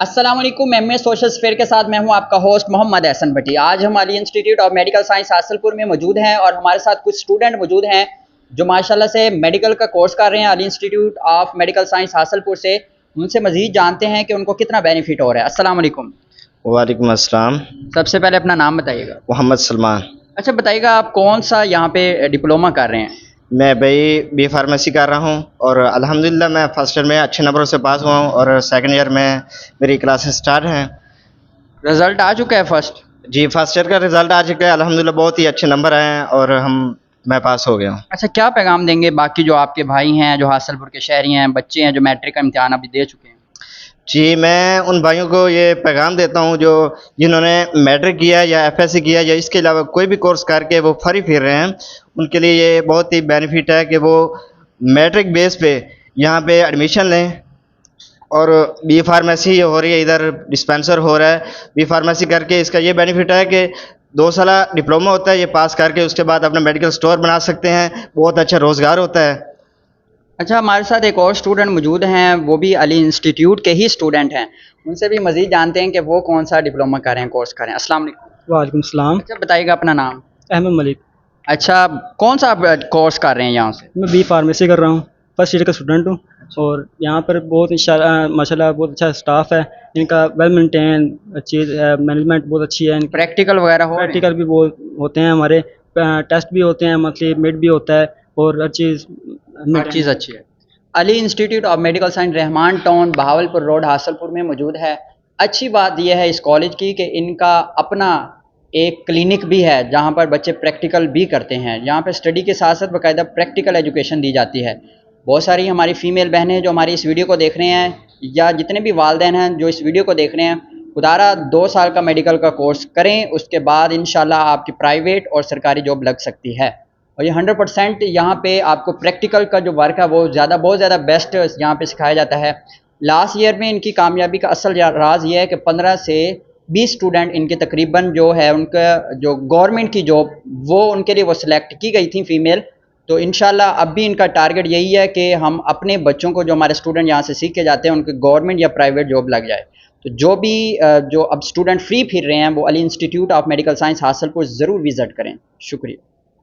अस्सलाम वालेकुम। MA social sphere के साथ मैं हूं आपका होस्ट मोहम्मद एहसन भट्टी। आज हम Ali institute of medical science Hasilpur में मौजूद हैं और हमारे साथ कुछ स्टूडेंट मौजूद हैं जो माशाल्लाह से मेडिकल का कोर्स कर रहे हैं Ali institute of medical science Hasilpur से। उनसे मज़ीद जानते हैं कि उनको कितना बेनिफिट हो रहा है। अस्सलाम वालेकुम। वालेकुम अस्सलाम। सबसे पहले अपना नाम बताइएगा। मोहम्मद सलमान। अच्छा बताइएगा, आप कौन सा यहाँ पे डिप्लोमा कर रहे हैं? मैं भाई बी फार्मेसी कर रहा हूँ और अल्हम्दुलिल्लाह मैं फर्स्ट ईयर में अच्छे नंबरों से पास हुआ हूँ और सेकंड ईयर में मेरी क्लासेस स्टार्ट हैं। रिज़ल्ट आ चुका है फर्स्ट? जी, फर्स्ट ईयर का रिज़ल्ट आ चुका है, अल्हम्दुलिल्लाह बहुत ही अच्छे नंबर आए हैं और मैं पास हो गया हूँ। अच्छा, क्या पैगाम देंगे बाकी जो आपके भाई हैं, जो हासलपुर के शहरी हैं, बच्चे हैं जो मैट्रिक का इम्तिहान अभी दे चुके हैं? जी, मैं उन भाइयों को ये पैगाम देता हूँ जो जिन्होंने मैट्रिक किया है या एफएससी किया है या इसके अलावा कोई भी कोर्स करके वो फ्री फिर रहे हैं, उनके लिए ये बहुत ही बेनिफिट है कि वो मैट्रिक बेस पे यहाँ पे एडमिशन लें। और बी फार्मेसी हो रही है, इधर डिस्पेंसर हो रहा है। बी फार्मेसी करके इसका ये बेनिफिट है कि 2 साला डिप्लोमा होता है, ये पास करके उसके बाद अपना मेडिकल स्टोर बना सकते हैं, बहुत अच्छा रोज़गार होता है। अच्छा, हमारे साथ एक और स्टूडेंट मौजूद हैं, वो भी अली इंस्टीट्यूट के ही स्टूडेंट हैं। उनसे भी मज़ीद जानते हैं कि वो कौन सा डिप्लोमा कर रहे हैं, कोर्स कर रहे हैं। अस्सलाम वालेकुम। वालेकुम सलाम। अच्छा बताइएगा अपना नाम। अहमद मलिक। अच्छा, कौन सा आप कोर्स कर रहे हैं यहाँ से? मैं बी फार्मेसी कर रहा हूँ, फर्स्ट ईयर का स्टूडेंट हूँ। और यहाँ पर बहुत माशाल्लाह बहुत अच्छा स्टाफ है, इनका वेल मेंटेन चीज़ है, मैनेजमेंट बहुत अच्छी है। प्रैक्टिकल वगैरह हो रहे हैं? प्रैक्टिकल भी बहुत होते हैं हमारे, टेस्ट भी होते हैं, मंथली मिड भी होता है और हर चीज़ अच्छी है। Ali institute of medical science Rehman town Bahawalpur road Hasilpur में मौजूद है। अच्छी बात यह है इस कॉलेज की कि इनका अपना एक क्लिनिक भी है जहाँ पर बच्चे प्रैक्टिकल भी करते हैं। यहाँ पर स्टडी के साथ साथ बाकायदा प्रैक्टिकल एजुकेशन दी जाती है। बहुत सारी हमारी फ़ीमेल बहनें जो हमारी इस वीडियो को देख रहे हैं या जितने भी वालिदैन हैं जो इस वीडियो को देख रहे हैं, खुदारा 2 साल का मेडिकल का कोर्स करें, उसके बाद इंशाल्लाह आपकी प्राइवेट और सरकारी जॉब लग सकती है। और ये 100% यहाँ पे आपको प्रैक्टिकल का जो वर्क है वो बहुत ज़्यादा बेस्ट यहाँ पे सिखाया जाता है। लास्ट ईयर में इनकी कामयाबी का असल राज ये है कि 15 से 20 स्टूडेंट इनके तकरीबन जो है उनका जो गवर्नमेंट की जॉब वो उनके लिए वो सिलेक्ट की गई थी फ़ीमेल। तो इंशाल्लाह अब भी इनका टारगेट यही है कि हम अपने बच्चों को जो हमारे स्टूडेंट यहाँ से सीख के जाते हैं उनके गवर्नमेंट या प्राइवेट जॉब लग जाए। तो जो भी जो अब स्टूडेंट फ्री फिर रहे हैं वो Ali institute of medical science Hasilpur ज़रूर विज़िट करें। शुक्रिया।